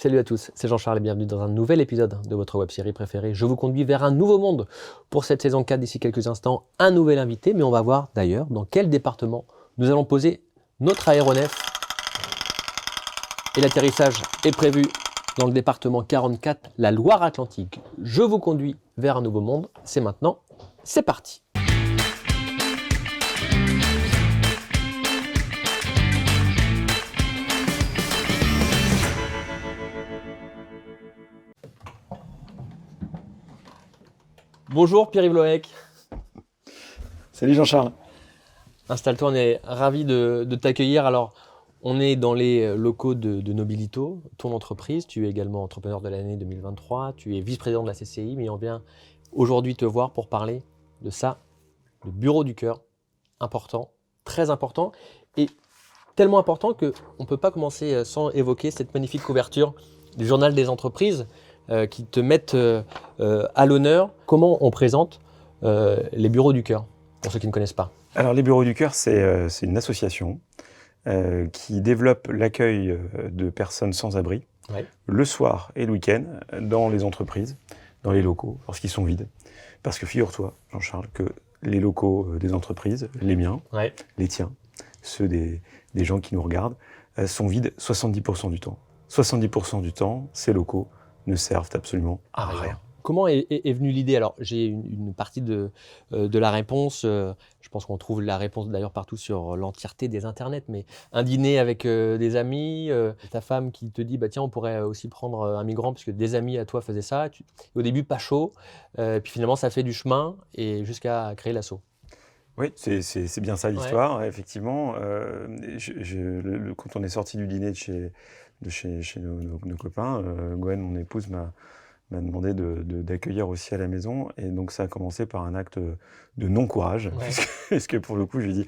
Salut à tous, c'est Jean-Charles et bienvenue dans un nouvel épisode de votre web-série préférée. Je vous conduis vers un nouveau monde pour cette saison 4 d'ici quelques instants, un nouvel invité, mais on va voir d'ailleurs dans quel département nous allons poser notre aéronef. Et l'atterrissage est prévu dans le département 44, la Loire-Atlantique. Je vous conduis vers un nouveau monde, c'est maintenant, c'est parti. Bonjour Pierre-Yves Loec. Salut Jean-Charles. Installe-toi, on est ravis de t'accueillir. Alors, on est dans les locaux de Nobilito, ton entreprise. Tu es également entrepreneur de l'année 2023. Tu es vice-président de la CCI, mais on vient aujourd'hui te voir pour parler de ça, le bureau du cœur. Important, très important, et tellement important qu'on ne peut pas commencer sans évoquer cette magnifique couverture du journal des entreprises qui te mettent à l'honneur. Comment on présente les bureaux du cœur, pour ceux qui ne connaissent pas? Alors les bureaux du cœur, c'est une association qui développe l'accueil de personnes sans abri le soir et le week-end dans les entreprises, dans les locaux, lorsqu'ils sont vides. Parce que figure-toi, Jean-Charles, que les locaux des entreprises, les miens, les tiens, ceux des gens qui nous regardent, sont vides 70% du temps. 70% du temps, ces locaux ne servent absolument à rien. Comment est venue l'idée? Alors, j'ai une partie de la réponse. Je pense qu'on trouve la réponse d'ailleurs partout sur l'entièreté des internets. Mais un dîner avec des amis, ta femme qui te dit bah, tiens, on pourrait aussi prendre un migrant parce que des amis à toi faisaient ça. Au début, pas chaud. Puis finalement, ça fait du chemin et jusqu'à créer l'asso. Oui, c'est bien ça l'histoire, effectivement. Quand on est sorti du dîner de chez nos copains, Gwen, mon épouse, m'a demandé d'accueillir aussi à la maison. Et donc, ça a commencé par un acte de non-courage. Parce que pour le coup, je lui ai dit,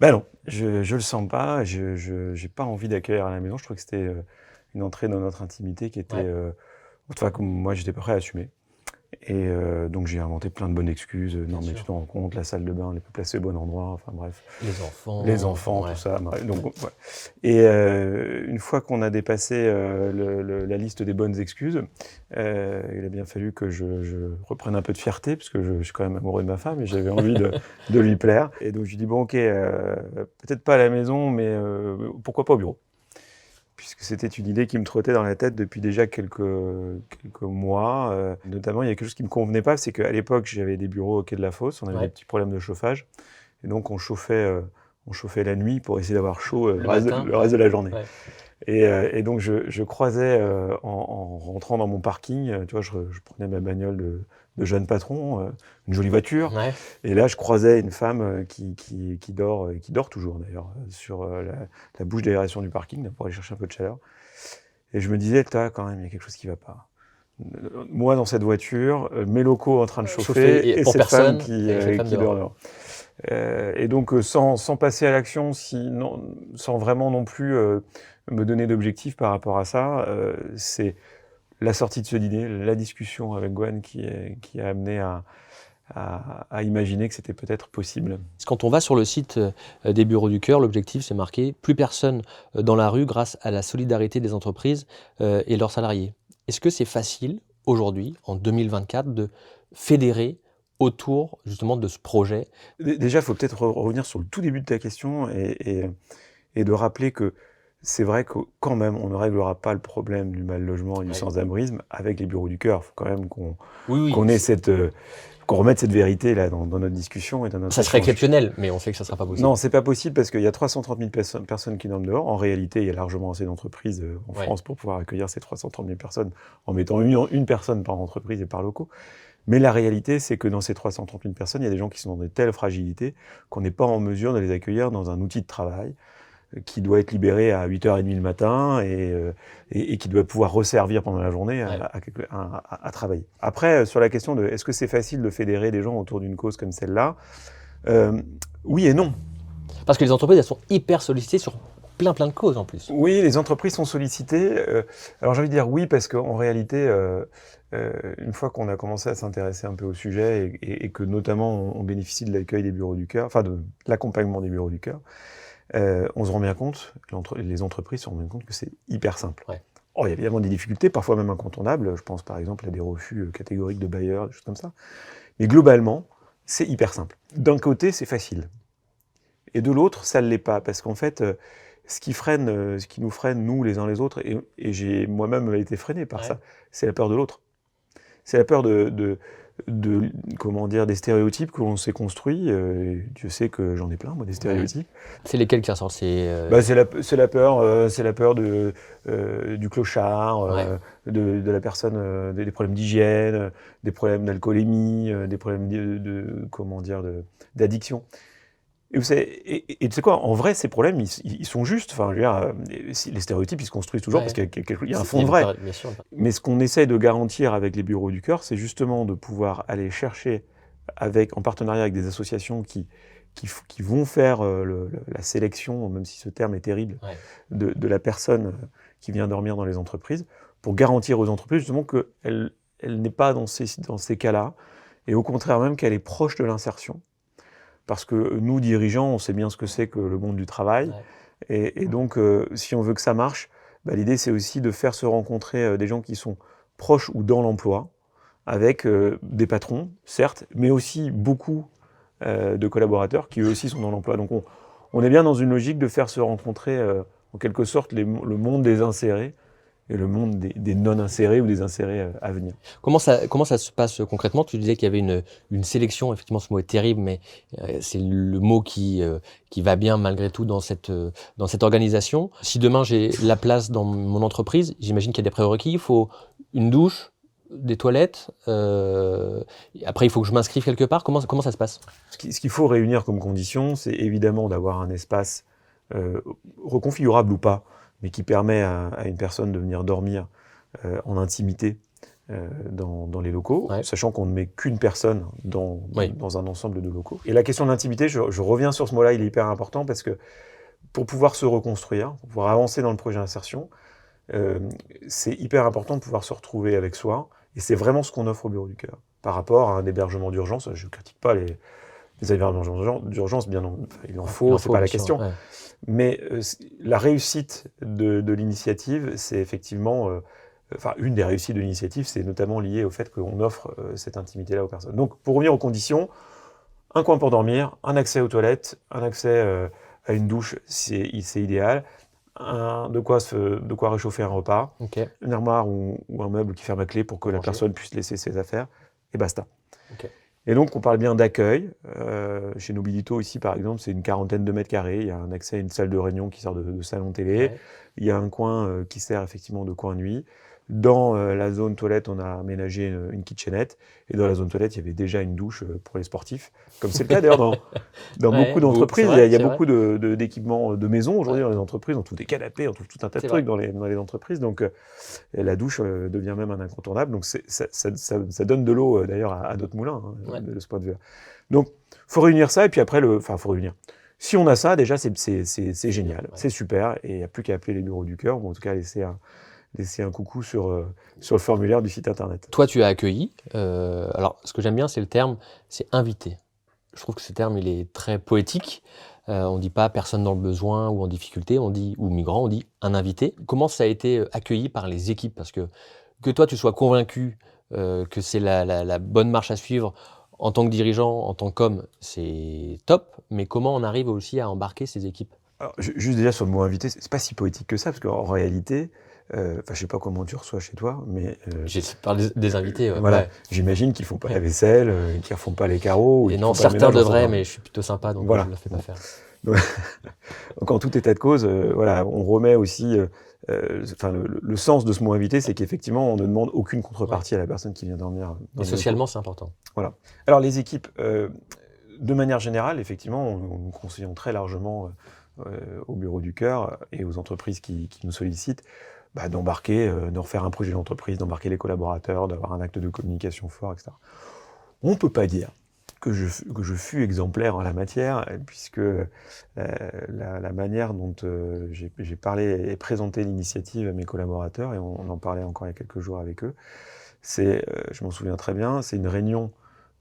bah non, je le sens pas, j'ai pas envie d'accueillir à la maison. Je trouvais que c'était une entrée dans notre intimité qui était, enfin, que moi, j'étais pas prêt à assumer. Et donc j'ai inventé plein de bonnes excuses. Non mais tu te rends compte, la salle de bain n'est pas placée au bon endroit, enfin bref. Les enfants, tout ça. Bref. Donc, ouais. Et une fois qu'on a dépassé la liste des bonnes excuses, il a bien fallu que je reprenne un peu de fierté, parce que je suis quand même amoureux de ma femme et j'avais envie de lui plaire. Et donc je lui dis bon ok, peut-être pas à la maison, mais pourquoi pas au bureau? Puisque c'était une idée qui me trottait dans la tête depuis déjà quelques mois. Notamment, il y a quelque chose qui ne me convenait pas, c'est qu'à l'époque, j'avais des bureaux au quai de la Fosse, on avait des petits problèmes de chauffage, et donc on chauffait la nuit pour essayer d'avoir chaud le reste de la journée. Et donc je croisais, en rentrant dans mon parking, tu vois, je prenais ma bagnole de jeune patron, une jolie voiture, et là je croisais une femme qui dort, et qui dort toujours d'ailleurs, sur la bouche d'aération du parking, là, pour aller chercher un peu de chaleur. Et je me disais, quand même, il y a quelque chose qui ne va pas. Moi dans cette voiture, mes locaux en train de chauffer, et cette femme qui dort. Et donc sans passer à l'action, sans vraiment non plus me donner d'objectifs par rapport à ça, c'est la sortie de ce dîner, la discussion avec Gwen qui a amené à imaginer que c'était peut-être possible. Quand on va sur le site des bureaux du cœur, l'objectif c'est marqué « Plus personne dans la rue grâce à la solidarité des entreprises et leurs salariés ». Est-ce que c'est facile aujourd'hui, en 2024, de fédérer autour justement de ce projet? Déjà, il faut peut-être revenir sur le tout début de ta question et de rappeler que c'est vrai que quand même, on ne réglera pas le problème du mal-logement et du sans-abrisme avec les bureaux du cœur. Il faut quand même qu'on remette cette vérité là dans notre discussion et dans notre. Ça serait exceptionnel, mais on sait que ça ne sera pas possible. Non, c'est pas possible parce qu'il y a 330 000 personnes qui dorment dehors. En réalité, il y a largement assez d'entreprises en France pour pouvoir accueillir ces 330 000 personnes en mettant une personne par entreprise et par locaux. Mais la réalité, c'est que dans ces 330 000 personnes, il y a des gens qui sont dans de telles fragilités qu'on n'est pas en mesure de les accueillir dans un outil de travail qui doit être libéré à 8h30 le matin et qui doit pouvoir resservir pendant la journée à travailler. Après, sur la question de est-ce que c'est facile de fédérer des gens autour d'une cause comme celle-là, oui et non. Parce que les entreprises, elles sont hyper sollicitées sur plein de causes en plus. Oui, les entreprises sont sollicitées. Alors j'ai envie de dire oui parce qu'en réalité, une fois qu'on a commencé à s'intéresser un peu au sujet et que notamment on bénéficie de l'accueil des bureaux du cœur, enfin de l'accompagnement des bureaux du cœur, on se rend bien compte, les entreprises se rendent bien compte que c'est hyper simple. Oh, il y a évidemment des difficultés, parfois même incontournables. Je pense par exemple à des refus catégoriques de bailleurs, des choses comme ça. Mais globalement, c'est hyper simple. D'un côté, c'est facile. Et de l'autre, ça ne l'est pas. Parce qu'en fait, ce qui nous freine, nous, les uns les autres, et j'ai moi-même été freiné par ça, c'est la peur de l'autre. C'est la peur comment dire, des stéréotypes que l'on s'est construits. Dieu sait que j'en ai plein, moi, des stéréotypes. C'est lesquels qui ressortent? C'est la peur du clochard, de la personne, des problèmes d'hygiène, des problèmes d'alcoolémie, des problèmes comment dire, d'addiction. Et vous savez, tu sais quoi, en vrai, ces problèmes, ils sont justes. Enfin, je veux dire, les stéréotypes, ils se construisent toujours parce qu'il y a un fond de vrai. Mais ce qu'on essaie de garantir avec les bureaux du cœur, c'est justement de pouvoir aller chercher, en partenariat avec des associations qui vont faire la sélection, même si ce terme est terrible, de la personne qui vient dormir dans les entreprises, pour garantir aux entreprises justement qu'elle n'est pas dans ces cas-là, et au contraire même qu'elle est proche de l'insertion. Parce que nous, dirigeants, on sait bien ce que c'est que le monde du travail. Et donc, si on veut que ça marche, l'idée, c'est aussi de faire se rencontrer des gens qui sont proches ou dans l'emploi, avec des patrons, certes, mais aussi beaucoup de collaborateurs qui, eux aussi, sont dans l'emploi. Donc, on est bien dans une logique de faire se rencontrer, en quelque sorte, le monde des insérés et le monde des non-insérés ou des insérés à venir. Comment ça se passe concrètement? Tu disais qu'il y avait une sélection, effectivement ce mot est terrible, mais c'est le mot qui va bien malgré tout dans cette organisation. Si demain j'ai la place dans mon entreprise, j'imagine qu'il y a des prérequis, il faut une douche, des toilettes, après il faut que je m'inscrive quelque part, comment ça se passe? Ce qu'il faut réunir comme condition, c'est évidemment d'avoir un espace reconfigurable ou pas, mais qui permet à une personne de venir dormir en intimité dans les locaux, sachant qu'on ne met qu'une personne dans un ensemble de locaux. Et la question de l'intimité, je reviens sur ce mot-là, il est hyper important, parce que pour pouvoir se reconstruire, pour pouvoir avancer dans le projet d'insertion, c'est hyper important de pouvoir se retrouver avec soi, et c'est vraiment ce qu'on offre au Bureau du Cœur. Par rapport à un hébergement d'urgence, je ne critique pas les hébergements d'urgence, il en faut, c'est pas la question. Mais la réussite de l'initiative, c'est effectivement... une des réussites de l'initiative, c'est notamment lié au fait qu'on offre cette intimité-là aux personnes. Donc, pour revenir aux conditions, un coin pour dormir, un accès aux toilettes, un accès à une douche, c'est idéal, de quoi réchauffer un repas, une armoire ou un meuble qui ferme à clé pour que la personne puisse laisser ses affaires, et basta. Et donc, on parle bien d'accueil. Chez Nobilito, ici, par exemple, c'est une 40aine de mètres carrés. Il y a un accès à une salle de réunion qui sert de salon télé. Il y a un coin qui sert effectivement de coin nuit. Dans la zone toilette, on a aménagé une kitchenette. Et dans la zone toilette, il y avait déjà une douche pour les sportifs. Comme c'est le cas d'ailleurs dans beaucoup d'entreprises. Il y a beaucoup d'équipements de maison aujourd'hui dans les entreprises. On trouve des canapés, on trouve tout un tas de trucs dans les entreprises. Donc la douche devient même un incontournable. Donc ça donne de l'eau d'ailleurs à d'autres moulins de ce point de vue. Donc il faut réunir ça et puis après, faut réunir. Si on a ça, déjà c'est génial, c'est super. Et il n'y a plus qu'à appeler les bureaux du cœur, ou en tout cas laisser un coucou sur le formulaire du site internet. Toi, tu as accueilli. Alors, ce que j'aime bien, c'est le terme, c'est invité. Je trouve que ce terme, il est très poétique. On ne dit pas personne dans le besoin ou en difficulté, ou migrant, on dit un invité. Comment ça a été accueilli par les équipes? Parce que toi, tu sois convaincu que c'est la bonne marche à suivre en tant que dirigeant, en tant qu'homme, c'est top. Mais comment on arrive aussi à embarquer ces équipes? Alors, juste déjà sur le mot invité, c'est pas si poétique que ça, parce qu'en réalité... je sais pas comment tu reçois chez toi, mais... J'ai parlé des invités. J'imagine qu'ils font pas la vaisselle, qu'ils refont pas les carreaux. Et non, certains devraient, mais je suis plutôt sympa, donc je ne le fais pas faire. Donc en tout état de cause, on remet aussi... le sens de ce mot invité, c'est qu'effectivement, on ne demande aucune contrepartie à la personne qui vient dormir. Et socialement, c'est important. Voilà. Alors les équipes, de manière générale, effectivement, nous conseillons très largement au Bureau du Cœur et aux entreprises qui nous sollicitent, d'embarquer, de refaire un projet d'entreprise, d'embarquer les collaborateurs, d'avoir un acte de communication fort, etc. On ne peut pas dire que je fus exemplaire en la matière, puisque la manière dont j'ai parlé et présenté l'initiative à mes collaborateurs, et on en parlait encore il y a quelques jours avec eux, je m'en souviens très bien, c'est une réunion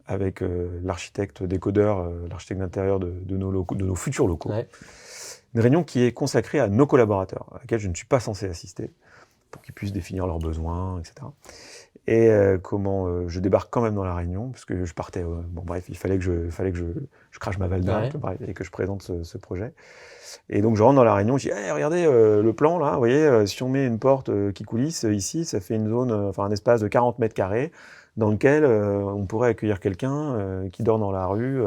avec l'architecte décodeur, l'architecte d'intérieur de nos futurs locaux. Une réunion qui est consacrée à nos collaborateurs, à laquelle je ne suis pas censé assister, pour qu'ils puissent définir leurs besoins, etc. Et je débarque quand même dans la réunion, parce que je partais. Bon, bref, il fallait que je crache ma valda un peu, bref, et que je présente ce projet. Et donc, je rentre dans la réunion, je dis hey, regardez le plan là, vous voyez, si on met une porte qui coulisse ici, ça fait une zone, un espace de 40 mètres carrés dans lequel on pourrait accueillir quelqu'un qui dort dans la rue.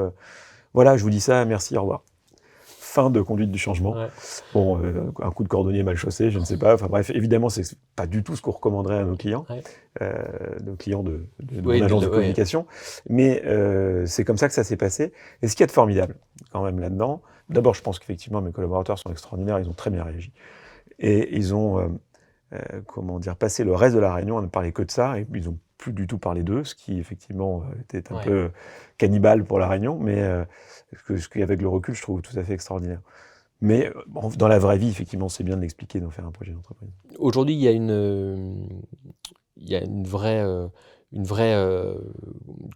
Voilà, je vous dis ça, merci, au revoir. Fin de conduite du changement. Ouais. Bon, un coup de cordonnier mal chaussé, je ne sais pas. Enfin bref, évidemment, c'est pas du tout ce qu'on recommanderait à nos clients, nos clients de mon agence de communication. Mais c'est comme ça que ça s'est passé. Et ce qu'il y a de formidable, quand même, là-dedans, d'abord, je pense qu'effectivement, mes collaborateurs sont extraordinaires, ils ont très bien réagi. Et ils ont, passé le reste de la réunion à ne parler que de ça, et ils n'ont plus du tout parlé d'eux, ce qui, effectivement, était un peu cannibale pour la réunion, mais ce qui, avec le recul, je trouve tout à fait extraordinaire. Mais dans la vraie vie, effectivement, c'est bien de l'expliquer, d'en faire un projet d'entreprise. Aujourd'hui, il y a une vraie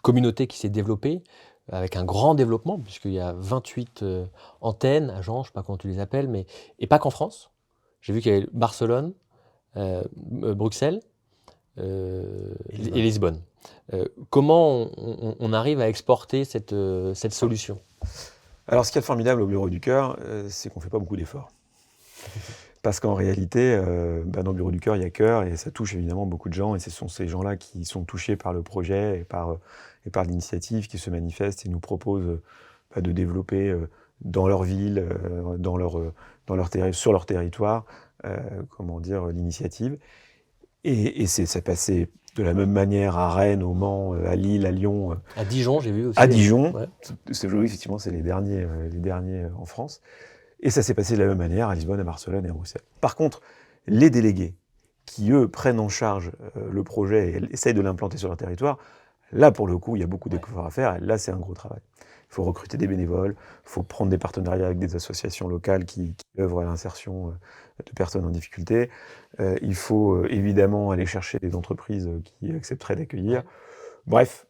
communauté qui s'est développée, avec un grand développement, puisqu'il y a 28 antennes, agences, je ne sais pas comment tu les appelles, et pas qu'en France. J'ai vu qu'il y avait Barcelone, Bruxelles et Lisbonne. Comment on arrive à exporter cette solution ? Alors, ce qui est formidable au Bureau du Cœur, c'est qu'on ne fait pas beaucoup d'efforts. Parce qu'en réalité, dans le Bureau du Cœur, il y a cœur, et ça touche évidemment beaucoup de gens, et ce sont ces gens-là qui sont touchés par le projet et par l'initiative, qui se manifestent et nous proposent de développer dans leur ville, sur leur territoire, l'initiative. Et ça passait de la même manière à Rennes, au Mans, à Lille, à Lyon. À Dijon, j'ai vu aussi. À Dijon, effectivement, c'est les derniers en France. Et ça s'est passé de la même manière à Lisbonne, à Barcelone et à Bruxelles. Par contre, les délégués qui, eux, prennent en charge le projet et essayent de l'implanter sur leur territoire, là, pour le coup, il y a beaucoup d'efforts à faire. Et là, c'est un gros travail. Il faut recruter des bénévoles, il faut prendre des partenariats avec des associations locales qui œuvrent à l'insertion de personnes en difficulté. Il faut évidemment aller chercher des entreprises qui accepteraient d'accueillir. Bref,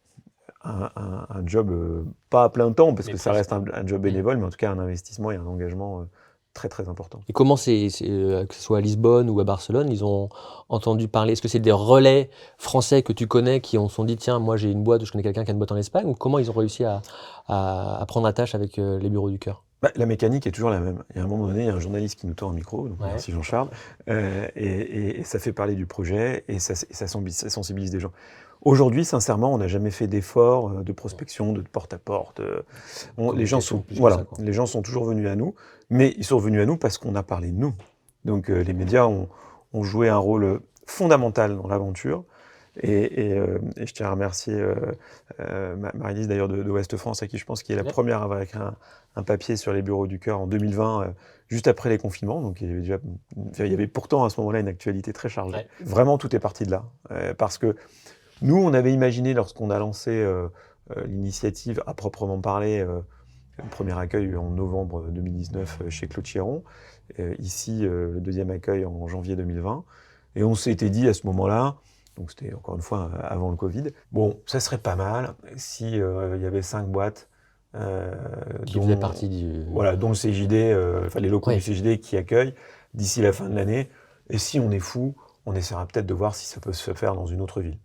un job pas à plein temps, parce que ça reste un job bénévole, mais en tout cas un investissement et un engagement très très important. Et comment que ce soit à Lisbonne ou à Barcelone, ils ont entendu parler? Est-ce que c'est des relais français que tu connais qui se sont dit tiens, moi j'ai une boîte ou je connais quelqu'un qui a une boîte en Espagne, ou comment ils ont réussi à prendre attache avec les Bureaux du Cœur? La mécanique est toujours la même. Il y a un moment donné, il y a un journaliste qui nous tend un micro, donc merci Jean-Charles, et ça fait parler du projet et ça sensibilise des gens. Aujourd'hui, sincèrement, on n'a jamais fait d'efforts de prospection, de porte-à-porte. Les gens sont toujours venus à nous, mais ils sont venus à nous parce qu'on a parlé de nous. Donc les médias ont joué un rôle fondamental dans l'aventure. Et je tiens à remercier Marie-Lise d'ailleurs de Ouest France, à qui je pense qui est la première à avoir écrit un papier sur les Bureaux du Cœur en 2020, juste après les confinements. Donc il y avait pourtant à ce moment-là une actualité très chargée. Ouais. Vraiment, tout est parti de là. Parce que nous, on avait imaginé, lorsqu'on a lancé l'initiative à proprement parler, le premier accueil en novembre 2019 chez Claude Chiron, ici le deuxième accueil en janvier 2020, et on s'était dit à ce moment-là, donc c'était encore une fois avant le Covid, bon, ça serait pas mal si il y avait 5 boîtes qui faisaient partie dont le CJD, les locaux du CJD qui accueillent d'ici la fin de l'année, et si on est fou, on essaiera peut-être de voir si ça peut se faire dans une autre ville.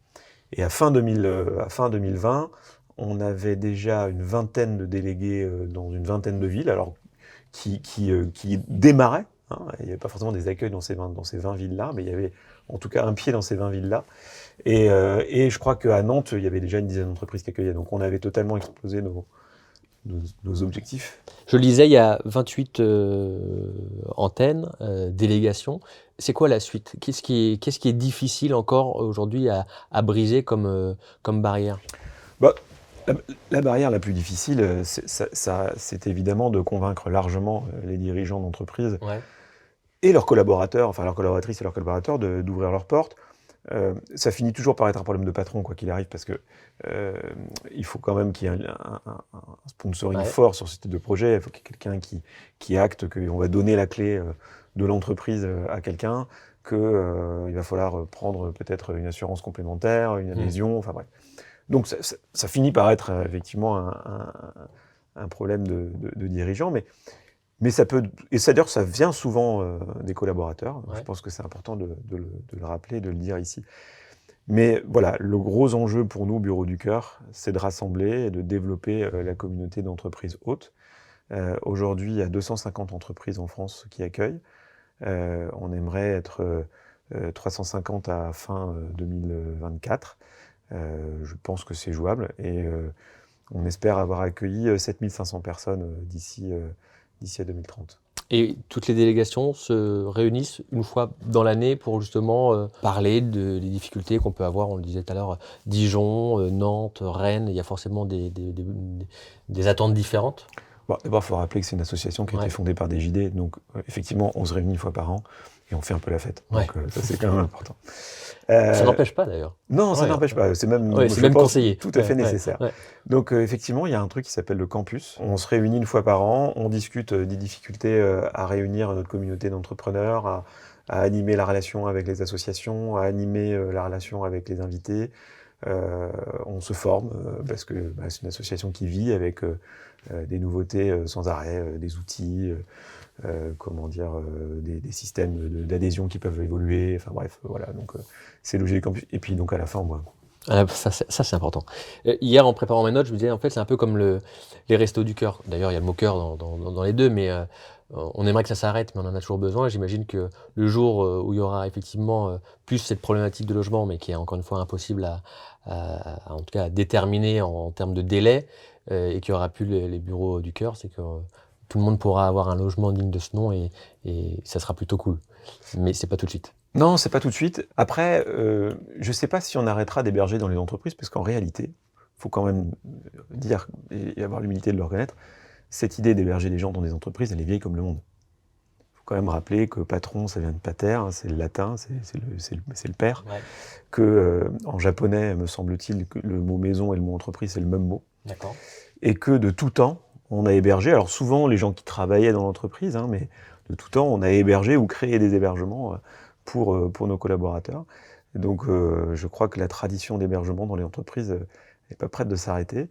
Et à fin 2020, on avait déjà une vingtaine de délégués dans une vingtaine de villes, alors qui démarraient. Hein, il n'y avait pas forcément des accueils dans ces 20 villes-là, mais il y avait en tout cas un pied dans ces 20 villes-là. Et je crois qu'à Nantes, il y avait déjà une dizaine d'entreprises qui accueillaient. Donc on avait totalement explosé nos objectifs. Je le disais, il y a 28 antennes, délégations. C'est quoi la suite? Qu'est-ce qui est difficile encore aujourd'hui à briser comme barrière? La barrière la plus difficile, c'est évidemment de convaincre largement les dirigeants d'entreprise et leurs collaborateurs, enfin leurs collaboratrices et leurs collaborateurs d'ouvrir leurs portes. Ça finit toujours par être un problème de patron, quoi qu'il arrive, parce que il faut quand même qu'il y ait un sponsoring fort sur ce type de projet. Il faut qu'il y ait quelqu'un qui acte qu'on va donner la clé de l'entreprise à quelqu'un, qu'il va falloir prendre peut-être une assurance complémentaire, une adhésion, enfin bref. Donc ça finit par être effectivement un problème de dirigeant, mais Mais ça peut, et ça d'ailleurs, ça vient souvent des collaborateurs. Ouais. Je pense que c'est important de le rappeler, de le dire ici. Mais voilà, le gros enjeu pour nous, Bureau du Cœur, c'est de rassembler et de développer la communauté d'entreprises hôtes. Aujourd'hui, il y a 250 entreprises en France qui accueillent. On aimerait être 350 à fin 2024. Je pense que c'est jouable et on espère avoir accueilli 7500 personnes d'ici à 2030. Et toutes les délégations se réunissent une fois dans l'année pour justement parler des difficultés qu'on peut avoir. On le disait tout à l'heure, Dijon, Nantes, Rennes, il y a forcément des attentes différentes. Bon, d'abord, il faut rappeler que c'est une association qui a été fondée par des JD, donc effectivement, on se réunit une fois par an et on fait un peu la fête. Donc ça, c'est quand même important. Ça n'empêche pas d'ailleurs. Non, ça n'empêche pas. C'est même, conseillé. Tout à fait nécessaire. Donc effectivement, il y a un truc qui s'appelle le campus. On se réunit une fois par an, on discute des difficultés à réunir notre communauté d'entrepreneurs, à animer la relation avec les associations, à animer la relation avec les invités. On se forme parce que c'est une association qui vit avec des nouveautés sans arrêt, des outils, des systèmes d'adhésion qui peuvent évoluer. Enfin bref, voilà. Donc c'est l'objet du campus. Et puis donc à la fin, moi. Ça c'est important. Hier, en préparant mes notes, je me disais en fait c'est un peu comme les restos du cœur. D'ailleurs, il y a le mot cœur dans les deux, mais on aimerait que ça s'arrête, mais on en a toujours besoin. Et j'imagine que le jour où il y aura effectivement plus cette problématique de logement, mais qui est encore une fois impossible en tout cas à déterminer en termes de délai, et qu'il n'y aura plus les bureaux du cœur, c'est que tout le monde pourra avoir un logement digne de ce nom et ça sera plutôt cool. Mais c'est pas tout de suite. Non, c'est pas tout de suite. Après, je sais pas si on arrêtera d'héberger dans les entreprises, parce qu'en réalité, faut quand même dire et avoir l'humilité de le reconnaître, cette idée d'héberger des gens dans des entreprises, elle est vieille comme le monde. Faut quand même rappeler que patron, ça vient de pater, hein, c'est le latin, c'est le père. Ouais. Que en japonais, me semble-t-il, que le mot maison et le mot entreprise, c'est le même mot. D'accord. Et que de tout temps, on a hébergé, alors souvent les gens qui travaillaient dans l'entreprise, hein, mais de tout temps, on a hébergé ou créé des hébergements pour nos collaborateurs. Et donc, je crois que la tradition d'hébergement dans les entreprises n'est pas prête de s'arrêter.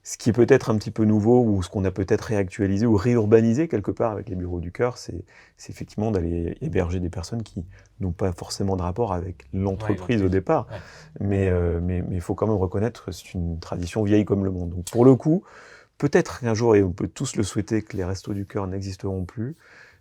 Ce qui est peut-être un petit peu nouveau, ou ce qu'on a peut-être réactualisé ou réurbanisé quelque part avec les bureaux du cœur, c'est effectivement d'aller héberger des personnes qui n'ont pas forcément de rapport avec l'entreprise au départ. Ouais. Mais il faut quand même reconnaître que c'est une tradition vieille comme le monde. Donc pour le coup, peut-être qu'un jour, et on peut tous le souhaiter, que les restos du cœur n'existeront plus.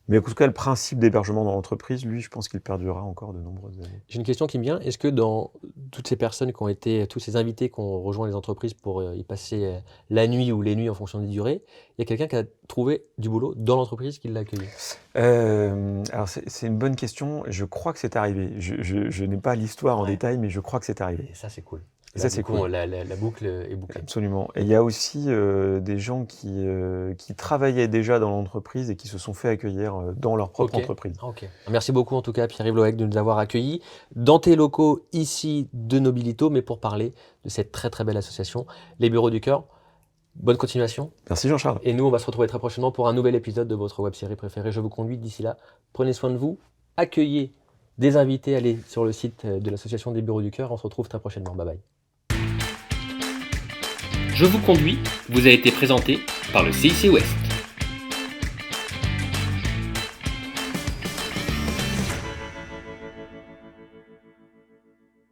Mais en tout cas, le principe d'hébergement dans l'entreprise, lui, je pense qu'il perdurera encore de nombreuses années. J'ai une question qui me vient. Est-ce que dans toutes ces personnes qui ont été, tous ces invités qui ont rejoint les entreprises pour y passer la nuit ou les nuits en fonction des durées, il y a quelqu'un qui a trouvé du boulot dans l'entreprise qui l'a accueilli? Alors, c'est une bonne question. Je crois que c'est arrivé. Je n'ai pas l'histoire en détail, mais je crois que c'est arrivé. Et ça, c'est cool. Et ça, c'est cool. La boucle est bouclée. Absolument. Et il y a aussi des gens qui travaillaient déjà dans l'entreprise et qui se sont fait accueillir dans leur propre entreprise. Okay. Merci beaucoup en tout cas Pierre-Yves Loec de nous avoir accueillis dans tes locaux ici de Nobilito, mais pour parler de cette très très belle association, les Bureaux du Cœur. Bonne continuation. Merci Jean-Charles. Et nous, on va se retrouver très prochainement pour un nouvel épisode de votre web-série préférée. Je vous conduis d'ici là. Prenez soin de vous, accueillez des invités, allez sur le site de l'association des Bureaux du Cœur. On se retrouve très prochainement. Bye bye. Je vous conduis vous a été présenté par le CIC Ouest.